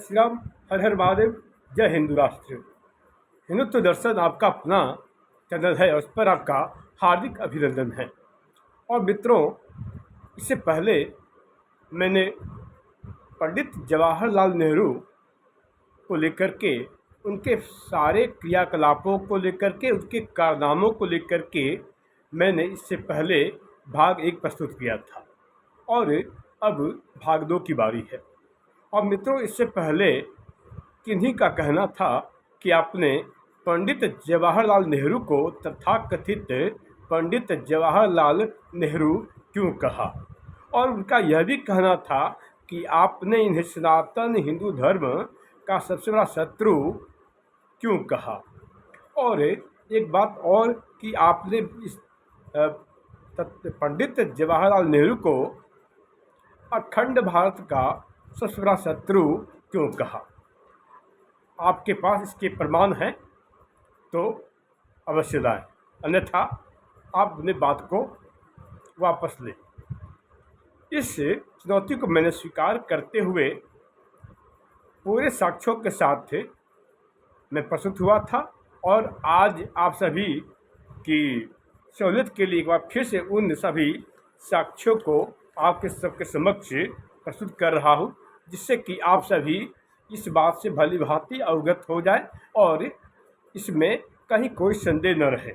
श्री राम। हर हर महादेव। जय हिंदू राष्ट्र। हिंदुत्व दर्शन आपका अपना चैनल है और उस पर आपका हार्दिक अभिनंदन है। और मित्रों, इससे पहले मैंने पंडित जवाहरलाल नेहरू को लेकर के, उनके सारे क्रियाकलापों को लेकर के, उसके कारनामों को लेकर के मैंने इससे पहले भाग 1 प्रस्तुत किया था और अब भाग 2 की बारी है। और मित्रों, इससे पहले किन्हीं का कहना था कि आपने पंडित जवाहरलाल नेहरू को तथाकथित पंडित जवाहरलाल नेहरू क्यों कहा, और उनका यह भी कहना था कि आपने इन्हें सनातन हिंदू धर्म का सबसे बड़ा शत्रु क्यों कहा। और एक बात और कि आपने इस पंडित जवाहरलाल नेहरू को अखंड भारत का सबसे बड़ा शत्रु क्यों कहा। आपके पास इसके प्रमाण हैं तो अवश्य लाएं, अन्यथा आप अपने बात को वापस लें। इस चुनौती को मैंने स्वीकार करते हुए पूरे साक्ष्यों के साथ मैं प्रस्तुत हुआ था और आज आप सभी की सहूलियत के लिए एक बार फिर से उन सभी साक्ष्यों को आपके सबके समक्ष प्रस्तुत कर रहा हूँ, जिससे कि आप सभी इस बात से भली भांति अवगत हो जाए और इसमें कहीं कोई संदेह न रहे।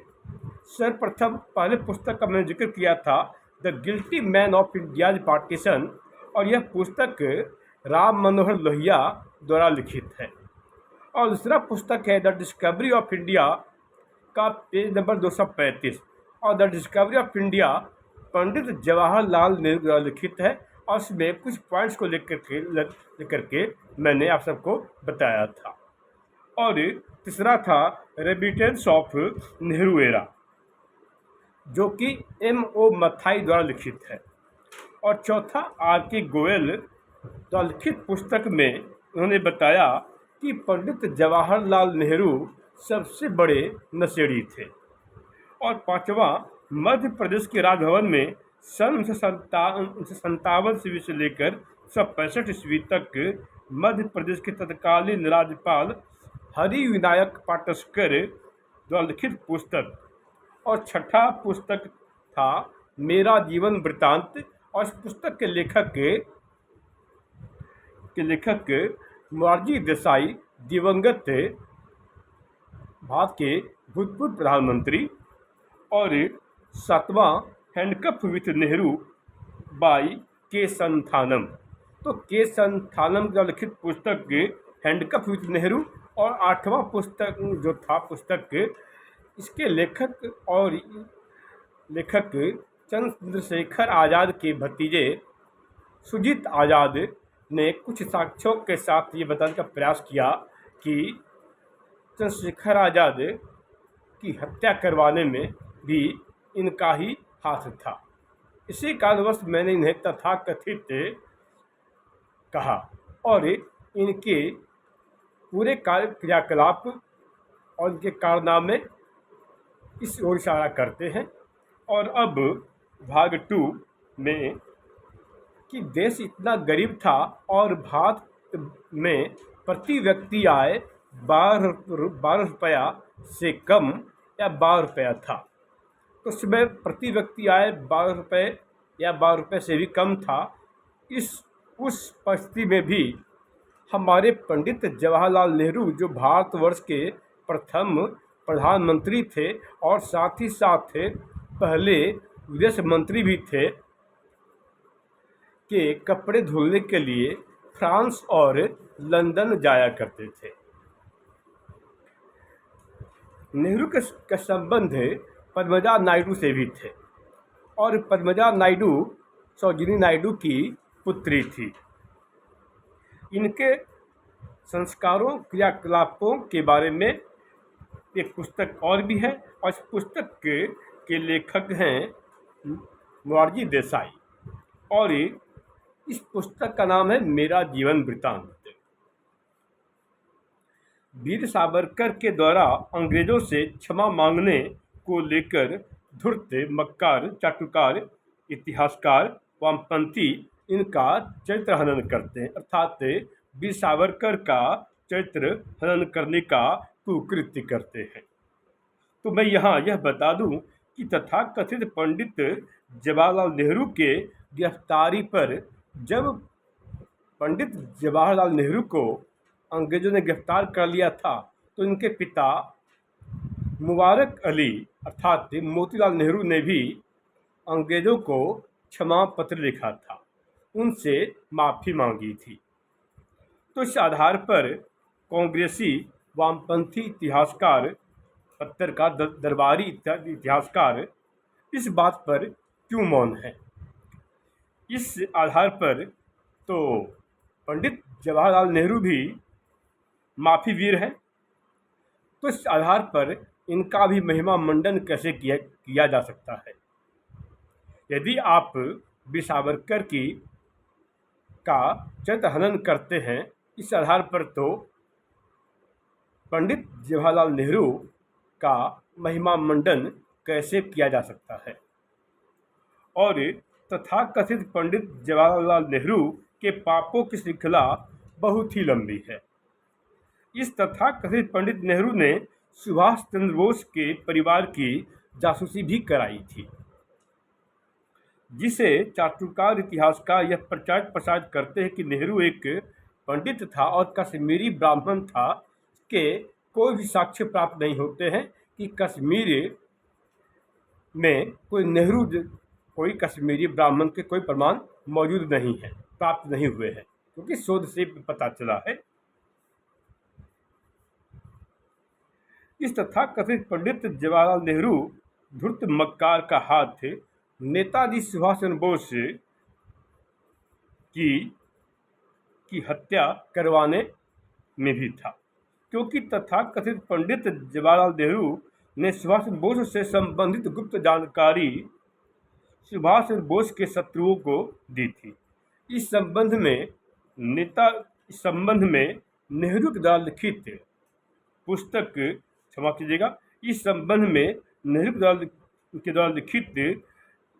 सर्वप्रथम पहले पुस्तक का मैंने जिक्र किया था, the guilty man of India's partition, और यह पुस्तक राम मनोहर लोहिया द्वारा लिखित है। और दूसरा पुस्तक है द डिस्कवरी ऑफ इंडिया का पेज नंबर 235, और the discovery of India Pandit Jawaharlal Nehru द्वारा लिखित है और उसमें कुछ पॉइंट्स को लेकर के मैंने आप सबको बताया था। और तीसरा था रेमिटेंस ऑफ नेहरू एरा, जो कि M.O. मथाई द्वारा लिखित है। और चौथा R.K. गोयल द्वारा लिखित पुस्तक में उन्होंने बताया कि पंडित जवाहरलाल नेहरू सबसे बड़े नशेड़ी थे। और पांचवा, मध्य प्रदेश के राजभवन में सन 1957 ईस्वी से लेकर 1965 ईस्वी तक मध्य प्रदेश के तत्कालीन राज्यपाल हरि विनायक पाटस्कर द्वारा लिखित पुस्तक। और छठा पुस्तक था मेरा जीवन वृत्तांत, और इस पुस्तक के लेखक मोरारजी देसाई, दिवंगत भारत के भूतपूर्व प्रधानमंत्री। और सातवां, हैंडकफ विथ नेहरू बाई के संथानम, तो के संथानम का लिखित पुस्तक हैंडकफ विथ नेहरू। और आठवां पुस्तक जो था पुस्तक, इसके लेखक चंद्रशेखर आज़ाद के भतीजे सुजीत आज़ाद ने कुछ साक्ष्यों के साथ ये बताने का प्रयास किया कि चंद्रशेखर आज़ाद की हत्या करवाने में भी इनका ही हाथ था। इसी कारणवश मैंने इन्हें तथाकथित कहा और इनके पूरे क्रियाकलाप और इनके कारनामे इस ओर इशारा करते हैं। और अब भाग 2 में कि देश इतना गरीब था और भारत में प्रति व्यक्ति आय 12 रुपया से कम या 12 रुपया था। तो उसमें प्रति व्यक्ति आय 12 रुपये या 12 रुपये से भी कम था। उस परिस्थिति में भी हमारे पंडित जवाहरलाल नेहरू, जो भारतवर्ष के प्रथम प्रधानमंत्री थे और साथ ही साथ पहले विदेश मंत्री भी थे, के कपड़े धुलने के लिए फ्रांस और लंदन जाया करते थे। नेहरू के संबंध पद्मजा नायडू से भी थे और पद्मजा नायडू सरोजिनी नायडू की पुत्री थी। इनके संस्कारों क्रियाकलापों के बारे में एक पुस्तक और भी है और इस पुस्तक के लेखक हैं मोरारजी देसाई, और इस पुस्तक का नाम है मेरा जीवन वृत्तांत। वीर सावरकर के द्वारा अंग्रेजों से क्षमा मांगने को लेकर धूर्त, मक्कार, चाटुकार, इतिहासकार, वामपंथी इनका चरित्र हनन करते हैं, अर्थात वीर सावरकर का चरित्र हनन करने का कुकृत्य करते हैं। तो मैं यहाँ यह बता दूं कि तथाकथित पंडित जवाहरलाल नेहरू के गिरफ्तारी पर जब पंडित जवाहरलाल नेहरू को अंग्रेजों ने गिरफ्तार कर लिया था तो इनके पिता मुबारक अली अर्थात मोतीलाल नेहरू ने भी अंग्रेजों को क्षमा पत्र लिखा था, उनसे माफ़ी मांगी थी। तो इस आधार पर कांग्रेसी वामपंथी इतिहासकार पत्रकार दरबारी इतिहासकार इस बात पर क्यों मौन है? इस आधार पर तो पंडित जवाहरलाल नेहरू भी माफी वीर हैं, तो इस आधार पर इनका भी महिमा मंडन कैसे किया जा सकता है? यदि आप वीर सावरकर का चरित्र हनन करते हैं, इस आधार पर तो पंडित जवाहरलाल नेहरू का महिमा मंडन कैसे किया जा सकता है? और तथाकथित पंडित जवाहरलाल नेहरू के पापों की श्रृंखला बहुत ही लंबी है। इस तथाकथित पंडित नेहरू ने सुभाष चंद्र बोस के परिवार की जासूसी भी कराई थी, जिसे चाटुकार इतिहासकार यह प्रचार प्रसार करते हैं कि नेहरू एक पंडित था और कश्मीरी ब्राह्मण था, के कोई भी साक्ष्य प्राप्त नहीं होते हैं कि कश्मीर में कोई कश्मीरी ब्राह्मण के कोई प्रमाण मौजूद नहीं है, प्राप्त नहीं हुए हैं, क्योंकि शोध से पता चला है। इस तथाकथित पंडित जवाहरलाल नेहरू धूर्त मक्कार का हाथ नेताजी सुभाष चंद्र बोस की हत्या करवाने में भी था, क्योंकि तथाकथित पंडित जवाहरलाल नेहरू ने सुभाष चंद्र बोस से संबंधित गुप्त जानकारी सुभाष चंद्र बोस के शत्रुओं को दी थी। इस संबंध में नेहरू के द्वारा लिखित पुस्तक, क्षमा कीजिएगा, इस संबंध में नेहरू के द्वारा लिखित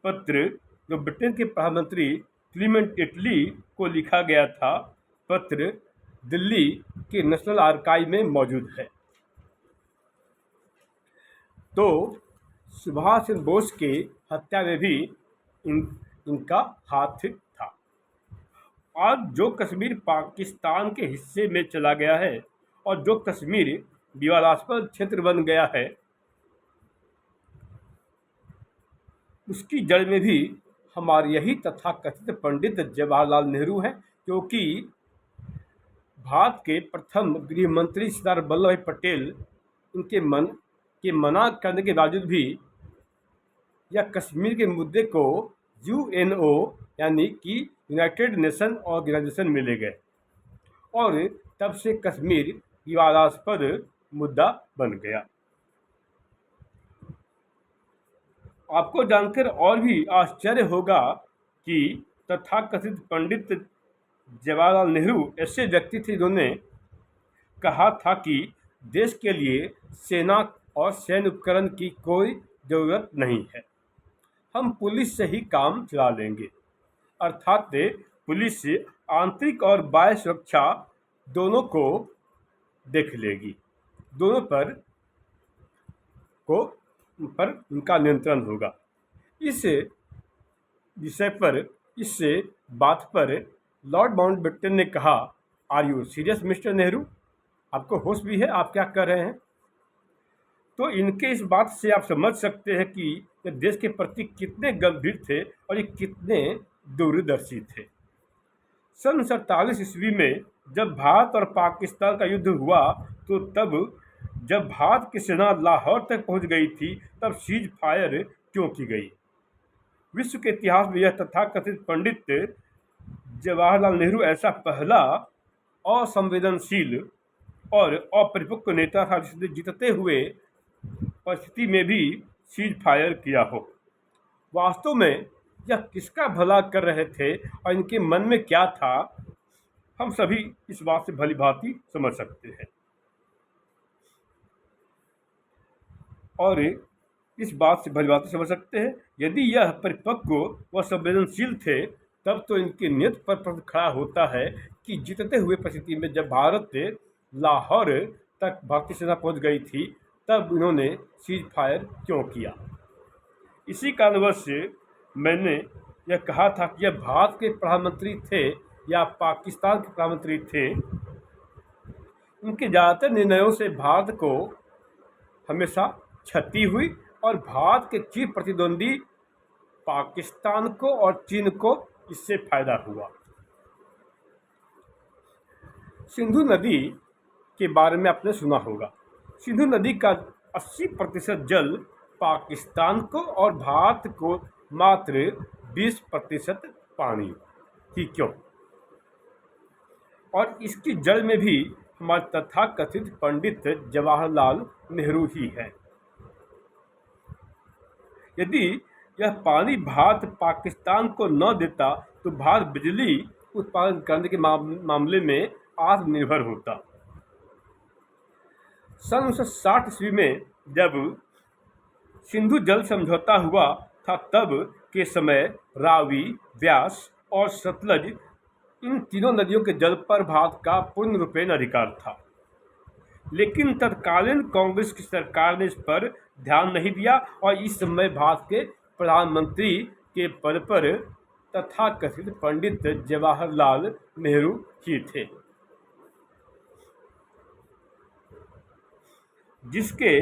पत्र जो ब्रिटेन के प्रधानमंत्री क्लीमेंट एटली को लिखा गया था, पत्र दिल्ली के नेशनल आर्काइव में मौजूद है। तो सुभाष चंद्र बोस के हत्या में भी इनका हाथ था। आज जो कश्मीर पाकिस्तान के हिस्से में चला गया है और जो कश्मीर विवादास्पद क्षेत्र बन गया है, उसकी जड़ में भी हमारे यही तथाकथित पंडित जवाहरलाल नेहरू हैं, क्योंकि भारत के प्रथम गृह मंत्री सरदार वल्लभ भाई पटेल इनके मना करने के बावजूद भी यह कश्मीर के मुद्दे को यूएनओ यानी कि यूनाइटेड नेशन ऑर्गेनाइजेशन में ले गए और तब से कश्मीर विवादास्पद मुद्दा बन गया। आपको जानकर और भी आश्चर्य होगा कि तथाकथित पंडित जवाहरलाल नेहरू ऐसे व्यक्ति थे जिन्होंने कहा था कि देश के लिए सेना और सैन्य उपकरण की कोई ज़रूरत नहीं है, हम पुलिस से ही काम चला लेंगे। अर्थात पुलिस आंतरिक और बाह्य सुरक्षा दोनों को देख लेगी, दोनों पर उनका नियंत्रण होगा। इस विषय पर, इस बात पर लॉर्ड माउंटबेटन ने कहा, are you serious Mister Nehru? आपको होश भी है, आप क्या कर रहे हैं? तो इनके इस बात से आप समझ सकते हैं कि ये देश के प्रति कितने गंभीर थे और ये कितने दूरदर्शी थे। सन 47 ईस्वी में जब भारत और पाकिस्तान का युद्ध हुआ, तो तब जब भारत की सेना लाहौर तक पहुंच गई थी, तब सीज फायर क्यों की गई? विश्व के इतिहास में यह तथाकथित पंडित जवाहरलाल नेहरू ऐसा पहला असंवेदनशील और अपरिपक्व नेता था जिसने जीतते हुए परिस्थिति में भी सीज फायर किया हो। वास्तव में यह किसका भला कर रहे थे और इनके मन में क्या था, हम सभी इस बात से भली भांति समझ सकते हैं। और इस बात से भली भांति समझ सकते हैं, यदि यह परिपक्व व संवेदनशील थे, तब तो इनकी नीयत पर प्रश्न खड़ा होता है कि जीतते हुए परिस्थिति में जब भारत लाहौर तक भारतीय सेना पहुंच गई थी, तब उन्होंने सीज फायर क्यों किया। इसी कारणवश मैंने यह कहा था कि यह भारत के प्रधानमंत्री थे या पाकिस्तान के प्रधानमंत्री थे, उनके ज़्यादातर निर्णयों से भारत को हमेशा क्षति हुई और भारत के चीफ प्रतिद्वंदी पाकिस्तान को और चीन को इससे फायदा हुआ। सिंधु नदी के बारे में आपने सुना होगा। सिंधु नदी का 80% जल पाकिस्तान को और भारत को मात्र 20% पानी ही क्यों। और इसकी जड़ में भी हमारे तथाकथित पंडित जवाहरलाल नेहरू ही है। यदि यह पानी भारत पाकिस्तान को न देता तो भारत बिजली उत्पादन करने के मामले में आत्मनिर्भर होता। सन 1960 ईस्वी में जब सिंधु जल समझौता हुआ था, तब के समय रावी, व्यास और सतलज, इन तीनों नदियों के जल पर भारत का पूर्ण रूपेण अधिकार था। लेकिन तत्कालीन कांग्रेस की सरकार ने इस पर ध्यान नहीं दिया और इस समय भारत के प्रधानमंत्री के पद पर तथाकथित पंडित जवाहरलाल नेहरू ही थे, जिसके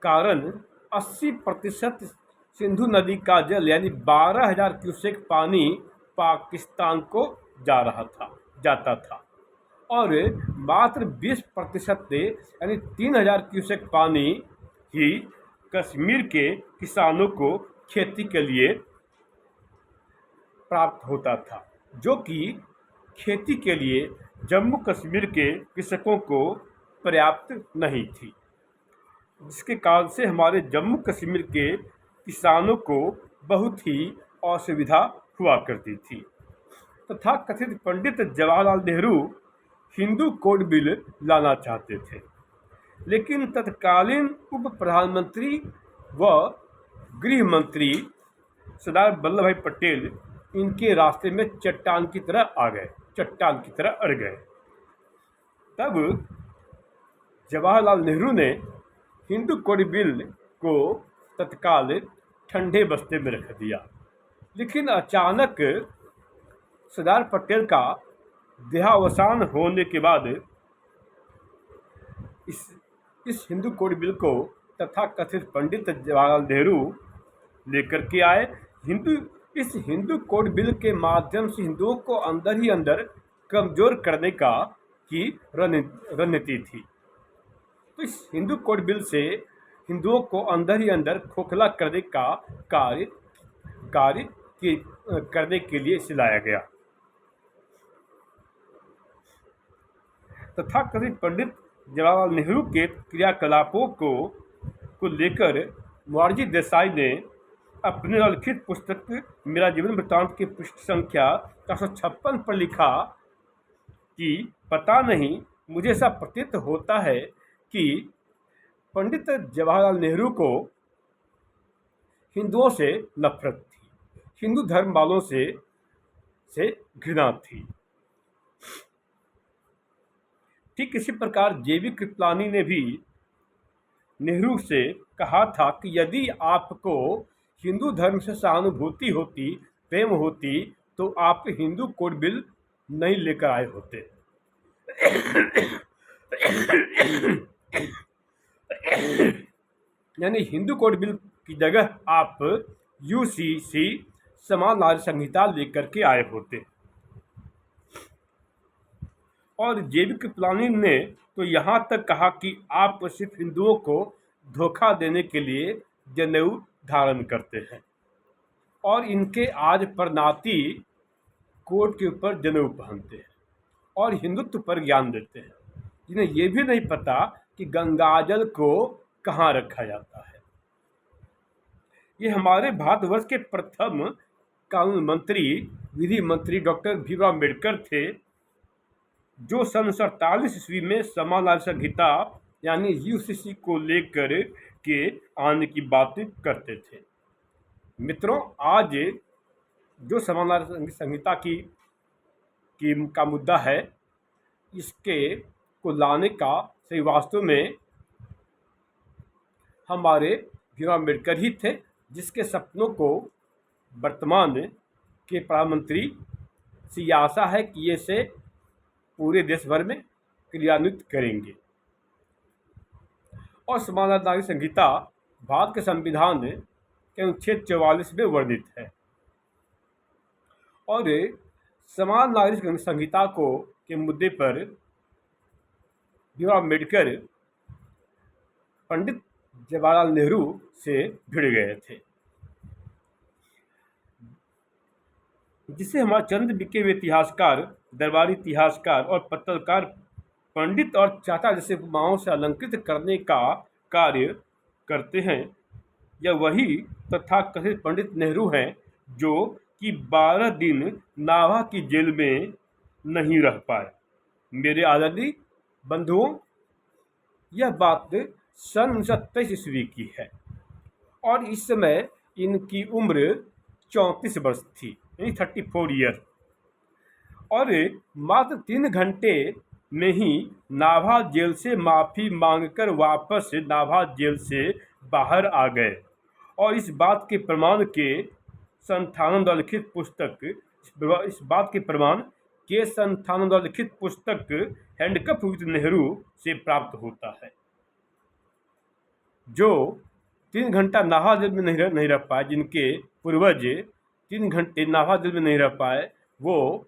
कारण 80% सिंधु नदी का जल यानी 12,000 क्यूसेक पानी पाकिस्तान को जाता था और मात्र 20% यानी 3,000 क्यूसेक पानी ही कश्मीर के किसानों को खेती के लिए प्राप्त होता था, जो कि खेती के लिए जम्मू कश्मीर के कृषकों को पर्याप्त नहीं थी, जिसके कारण से हमारे जम्मू कश्मीर के किसानों को बहुत ही असुविधा हुआ करती थी। तथा कथित पंडित जवाहरलाल नेहरू हिंदू कोड बिल लाना चाहते थे, लेकिन तत्कालीन उप प्रधानमंत्री व गृह मंत्री सरदार वल्लभ भाई पटेल इनके रास्ते में चट्टान की तरह अड़ गए। तब जवाहरलाल नेहरू ने हिंदू कोड बिल को तत्काल ठंडे बस्ते में रख दिया। लेकिन अचानक सरदार पटेल का देहावसान होने के बाद इस हिंदू कोड बिल को तथाकथित पंडित जवाहरलाल नेहरू लेकर के आए। इस हिंदू कोड बिल के माध्यम से हिंदुओं को अंदर ही अंदर कमजोर करने की रणनीति थी। तो इस हिंदू कोड बिल से हिंदुओं को अंदर ही अंदर खोखला करने का कार्य करने के लिए इसे लाया गया। तथाकथित पंडित जवाहरलाल नेहरू के क्रियाकलापों को लेकर मोरारजी देसाई ने अपने लिखित पुस्तक मेरा जीवन वृत्तांत की पृष्ठ संख्या 456 पर लिखा कि पता नहीं, मुझे ऐसा प्रतीत होता है कि पंडित जवाहरलाल नेहरू को हिंदुओं से नफरत थी, हिंदू धर्म वालों से घृणा थी। ठीक इसी प्रकार जेबी कृपलानी ने भी नेहरू से कहा था कि यदि आपको हिंदू धर्म से सहानुभूति होती, प्रेम होती, तो आप हिंदू कोड बिल नहीं लेकर आए होते। यानी हिंदू कोड बिल की जगह आप यूसीसी समान नागरिक संहिता लेकर के आए होते। और जेबी कृपलानी ने तो यहाँ तक कहा कि आप सिर्फ हिंदुओं को धोखा देने के लिए जनेऊ धारण करते हैं और इनके आज परनाती कोट के ऊपर जनेऊ पहनते हैं और हिंदुत्व पर ज्ञान देते हैं, जिन्हें ये भी नहीं पता कि गंगाजल को कहाँ रखा जाता है। ये हमारे भारतवर्ष के प्रथम कानून मंत्री, विधि मंत्री डॉक्टर भीमराव अम्बेडकर थे, जो सन 1948 ईस्वी में समान नागरिक संहिता यानी यूसीसी को लेकर के आने की बात करते थे। मित्रों, आज जो समान नागरिक संहिता की का मुद्दा है, इसके को लाने का सही वास्तव में हमारे भीमराव अम्बेडकर ही थे, जिसके सपनों को वर्तमान के प्रधानमंत्री से यह आशा है कि ये से पूरे देश भर में क्रियान्वित करेंगे। और समान नागरिक संहिता भारत के संविधान के अनुच्छेद 44 में वर्णित है। और समान नागरिक संहिता को के मुद्दे पर भीमराव अम्बेडकर पंडित जवाहरलाल नेहरू से भिड़ गए थे, जिसे हमारे चंद बिके हुए इतिहासकार, दरबारी इतिहासकार और पत्रकार पंडित और चाचा जैसे उपमाओं से अलंकृत करने का कार्य करते हैं। यह वही तथाकथित पंडित नेहरू हैं जो कि 12 दिन नाभा की जेल में नहीं रह पाए। मेरे आदरणीय बंधुओं, यह बात सन 1923 ईस्वी की है और इस समय इनकी उम्र 34 वर्ष थी, यानी 34 ईयर। और मात्र 3 घंटे में ही नाभा जेल से माफ़ी मांगकर वापस नाभा जेल से बाहर आ गए। और इस बात के प्रमाण के संथानम द्वारा लिखित पुस्तक हैंडकफ विद नेहरू से प्राप्त होता है। जो 3 घंटा नाभा जेल में नहीं रह पाए, जिनके पूर्वज 3 घंटे नाभा जेल में नहीं रह पाए, वो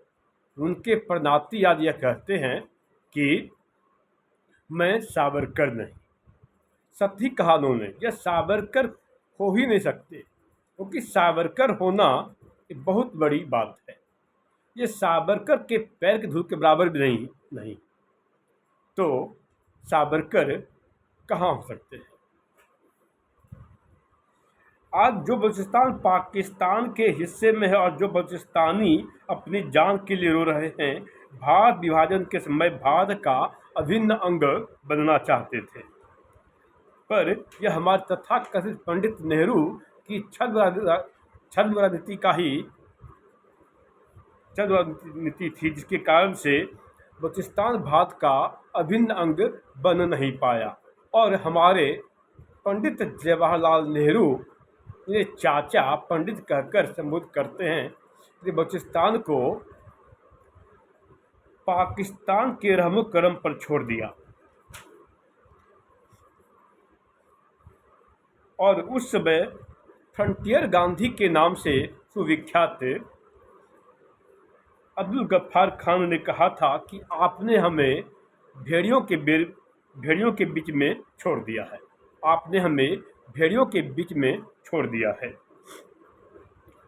उनके प्रणाती आज यह कहते हैं कि मैं सावरकर नहीं। सत्य ही कहा उन्होंने, यह सावरकर हो ही नहीं सकते, क्योंकि सावरकर होना एक बहुत बड़ी बात है। ये सावरकर के पैर के धूल के बराबर भी नहीं। तो सावरकर कहाँ हो सकते हैं? आज जो बलूचिस्तान पाकिस्तान के हिस्से में है और जो बलूचिस्तानी अपनी जान के लिए रो रहे हैं, भारत विभाजन के समय भारत का अभिन्न अंग बनना चाहते थे, पर यह हमारे तथाकथित पंडित नेहरू की छद्म राजनीति थी, जिसके कारण से बलूचिस्तान भारत का अभिन्न अंग बन नहीं पाया। और हमारे पंडित जवाहरलाल नेहरू ये चाचा पंडित कहकर संबोधित करते हैं कि बलूचिस्तान को पाकिस्तान के रहमो करम पर छोड़ दिया। और उस समय फ्रंटियर गांधी के नाम से सुविख्यात अब्दुल गफ्फार खान ने कहा था कि आपने हमें भेड़ियों के बीच में छोड़ दिया है, आपने हमें भेड़ियों के बीच में छोड़ दिया है।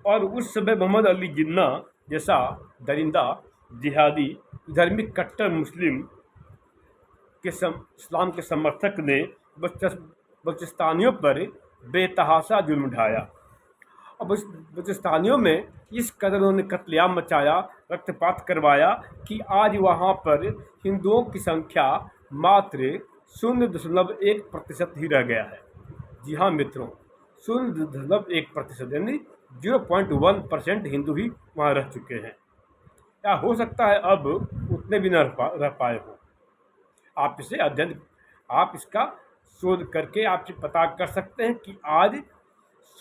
और उस समय मोहम्मद अली जिन्ना जैसा दरिंदा जिहादी धार्मिक कट्टर मुस्लिम के इस्लाम के समर्थक ने बलूचिस्तानियों पर बेतहाशा जुल्म ढाया। और बलूचिस्तानियों में इस कदर उन्होंने कत्लेआम मचाया, रक्तपात करवाया कि आज वहाँ पर हिंदुओं की संख्या मात्र 0.1% ही रह गया है। जी हाँ मित्रों, 0.1% यानी 0.1% हिंदू ही वहाँ रह चुके हैं। क्या हो सकता है अब उतने भी न रह पाए हो? आप इसका शोध करके आप पता कर सकते हैं कि आज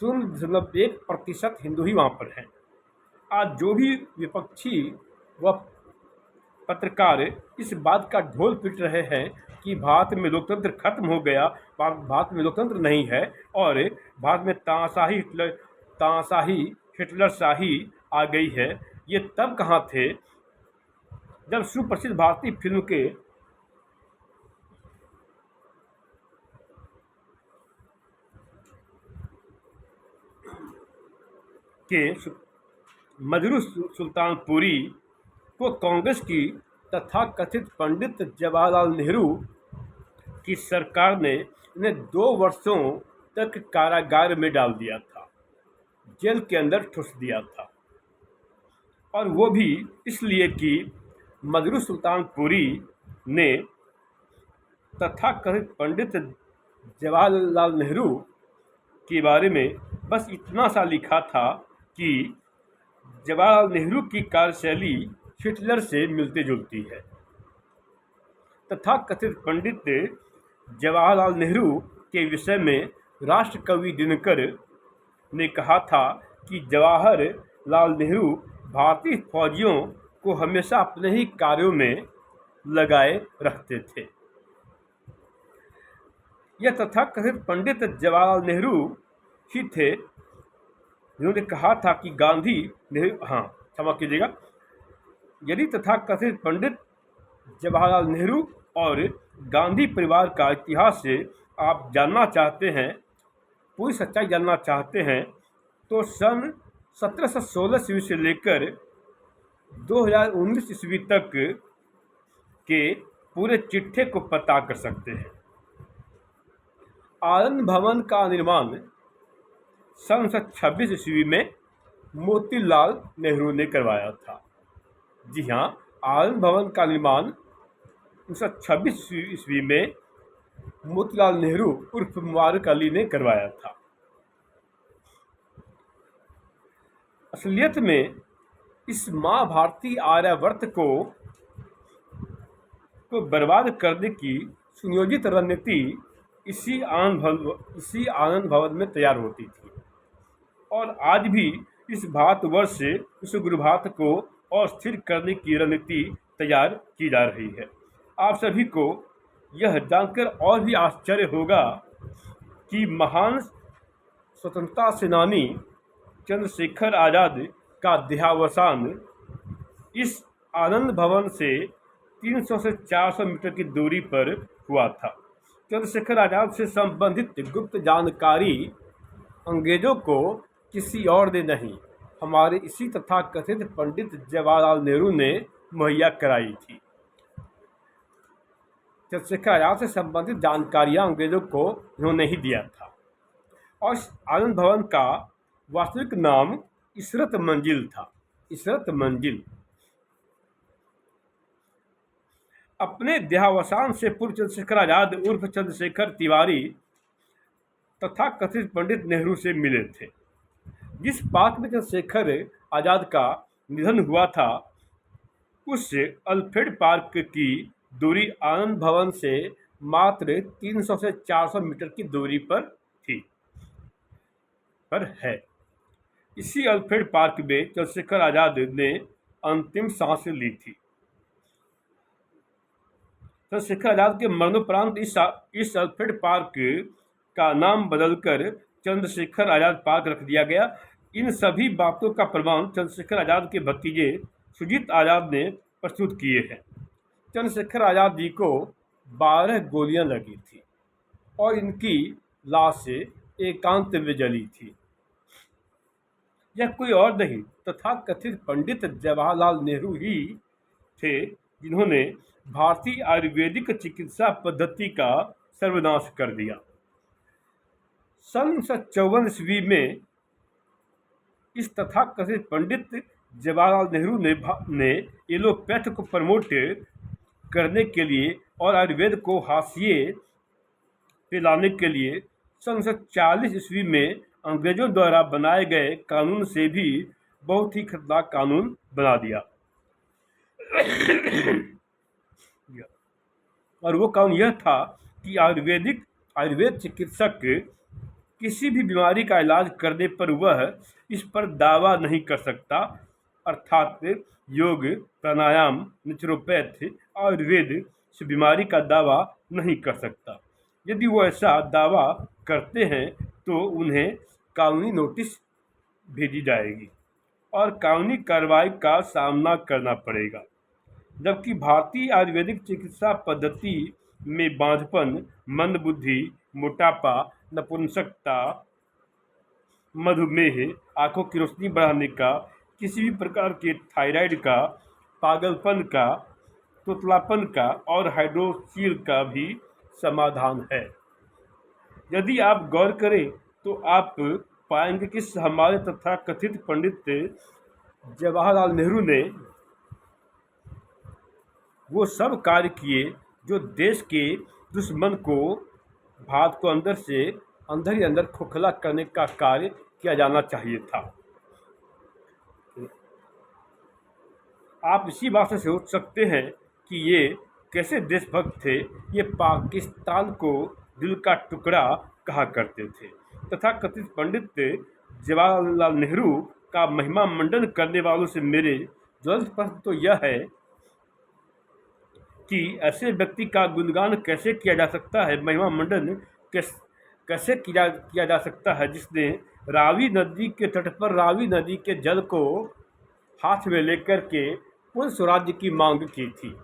0.1% हिंदू ही वहाँ पर हैं। आज जो भी विपक्षी व पत्रकार इस बात का ढोल पीट रहे हैं कि भारत में लोकतंत्र खत्म हो गया, भारत में लोकतंत्र नहीं है और भारत में तानाशाही हिटलर शाही आ गई है, ये तब कहाँ थे जब सुप्रसिद्ध भारतीय फिल्म के मजरू सुल्तानपुरी को कांग्रेस की तथाकथित पंडित जवाहरलाल नेहरू की सरकार ने इन्हें 2 वर्षों तक कारागार में डाल दिया था, जेल के अंदर ठूस दिया था। और वो भी इसलिए कि मजरू सुल्तानपुरी ने तथाकथित पंडित जवाहरलाल नेहरू के बारे में बस इतना सा लिखा था कि जवाहरलाल नेहरू की कार्यशैली हिटलर से मिलती जुलती है। तथाकथित पंडित जवाहरलाल नेहरू के विषय में राष्ट्र कवि दिनकर ने कहा था कि जवाहरलाल नेहरू भारतीय फौजियों को हमेशा अपने ही कार्यों में लगाए रखते थे। यह तथाकथित पंडित जवाहरलाल नेहरू ही थे जिन्होंने कहा था कि गांधी नेहरू, क्षमा कीजिएगा, यदि तथाकथित पंडित जवाहरलाल नेहरू और गांधी परिवार का इतिहास से आप जानना चाहते हैं, पूरी सच्चाई जानना चाहते हैं, तो सन 1716 ईस्वी से लेकर 2019 ईस्वी तक के पूरे चिट्ठे को पता कर सकते हैं। आनंद भवन का निर्माण सन 1926 ईस्वी में मोतीलाल नेहरू ने करवाया था। जी हाँ, आनंद भवन का निर्माण 1926 ईस्वी में मोतीलाल नेहरू उर्फ मुबारक अली ने करवाया था। असलियत में इस महाभारती आर्यावर्त को बर्बाद करने की सुनियोजित रणनीति इसी आनंद भवन में तैयार होती थी और आज भी इस भारतवर्ष से इस गुरुभारत को और स्थिर करने की रणनीति तैयार की जा रही है। आप सभी को यह जानकर और भी आश्चर्य होगा कि महान स्वतंत्रता सेनानी चंद्रशेखर आज़ाद का देहावसान इस आनंद भवन से 300 से 400 मीटर की दूरी पर हुआ था। चंद्रशेखर आज़ाद से संबंधित गुप्त जानकारी अंग्रेजों को किसी और ने नहीं, हमारे इसी तथाकथित पंडित जवाहरलाल नेहरू ने मुहैया कराई थी। चंद्रशेखर आज़ाद से संबंधित जानकारियां अंग्रेजों को उन्होंने ही दिया था। और आनंद भवन का वास्तविक नाम इशरत मंजिल था। इशरत मंजिल अपने देहावसान से पूर्व चंद्रशेखर आज़ाद उर्फ चंद्रशेखर तिवारी तथाकथित पंडित नेहरू से मिले थे। जिस पार्क में चंद्रशेखर आज़ाद का निधन हुआ था, उस अल्फ्रेड पार्क की दूरी आनंद भवन से मात्र 300 से 400 मीटर की दूरी पर है। इसी अल्फ्रेड पार्क में चंद्रशेखर आज़ाद ने अंतिम सांस ली थी। चंद्रशेखर आज़ाद के मरणोपरांत इस अल्फ्रेड पार्क का नाम बदलकर चंद्रशेखर आज़ाद पार्क रख दिया गया। इन सभी बातों का प्रमाण चंद्रशेखर आज़ाद के भतीजे सुजीत आज़ाद ने प्रस्तुत किए हैं। चंद्रशेखर आज़ाद जी को 12 गोलियां लगी थी और इनकी लाश एकांत में जली थी। यह कोई और नहीं, तथाकथित पंडित जवाहरलाल नेहरू ही थे जिन्होंने भारतीय आयुर्वेदिक चिकित्सा पद्धति का सर्वनाश कर दिया। सन 1954 ईस्वी में इस तथाकथित पंडित जवाहरलाल नेहरू ने एलोपैथ को प्रमोट करने के लिए और आयुर्वेद को हाशिए पे लाने के लिए सन 1940 ईस्वी में अंग्रेजों द्वारा बनाए गए कानून से भी बहुत ही खतरनाक कानून बना दिया। और वो कानून यह था कि आयुर्वेद चिकित्सक किसी भी बीमारी का इलाज करने पर वह इस पर दावा नहीं कर सकता, अर्थात योग, प्राणायाम, नेचुरोपैथ आयुर्वेद से बीमारी का दावा नहीं कर सकता। यदि वो ऐसा दावा करते हैं तो उन्हें कानूनी नोटिस भेजी जाएगी और कानूनी कार्रवाई का सामना करना पड़ेगा। जबकि भारतीय आयुर्वेदिक चिकित्सा पद्धति में बांझपन, मंदबुद्धि, मोटापा, नपुंसकता, मधुमेह, आंखों की रोशनी बढ़ाने का, किसी भी प्रकार के थायराइड का, पागलपन का, तोतलापन का और हाइड्रोसील का भी समाधान है। यदि आप गौर करें तो आप पाएंगे कि हमारे तथाकथित पंडित जवाहरलाल नेहरू ने वो सब कार्य किए जो देश के दुश्मन को, भारत को अंदर ही अंदर खोखला करने का कार्य किया जाना चाहिए था। आप इसी बात से सोच सकते हैं कि ये कैसे देशभक्त थे। ये पाकिस्तान को दिल का टुकड़ा कहा करते थे। तथाकथित पंडित जवाहरलाल नेहरू का महिमा मंडन करने वालों से मेरे ज्वलंत प्रश्न तो यह है कि ऐसे व्यक्ति का गुणगान कैसे किया जा सकता है, महिमा मंडन कैसे किया जा सकता है, जिसने रावी नदी के तट पर रावी नदी के जल को हाथ में लेकर के पूर्ण स्वराज्य की मांग की थी।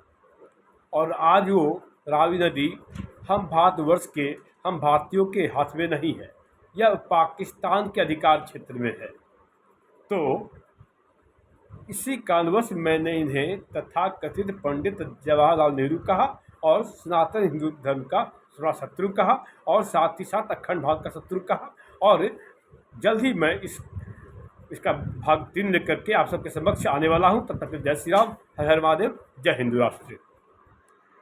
और आज वो रावी नदी हम भारतवर्ष के, हम भारतीयों के हाथ में नहीं है, यह पाकिस्तान के अधिकार क्षेत्र में है। तो इसी कारणवश मैंने इन्हें तथाकथित पंडित जवाहरलाल नेहरू कहा और सनातन हिंदू धर्म का शत्रु कहा और साथ ही साथ अखंड भारत का शत्रु कहा। और जल्द ही मैं इसका भाग 3 लेकर के आप सबके समक्ष आने वाला हूँ। तब तक जय श्री राम, हर हर महादेव, जय हिंदू राष्ट्र।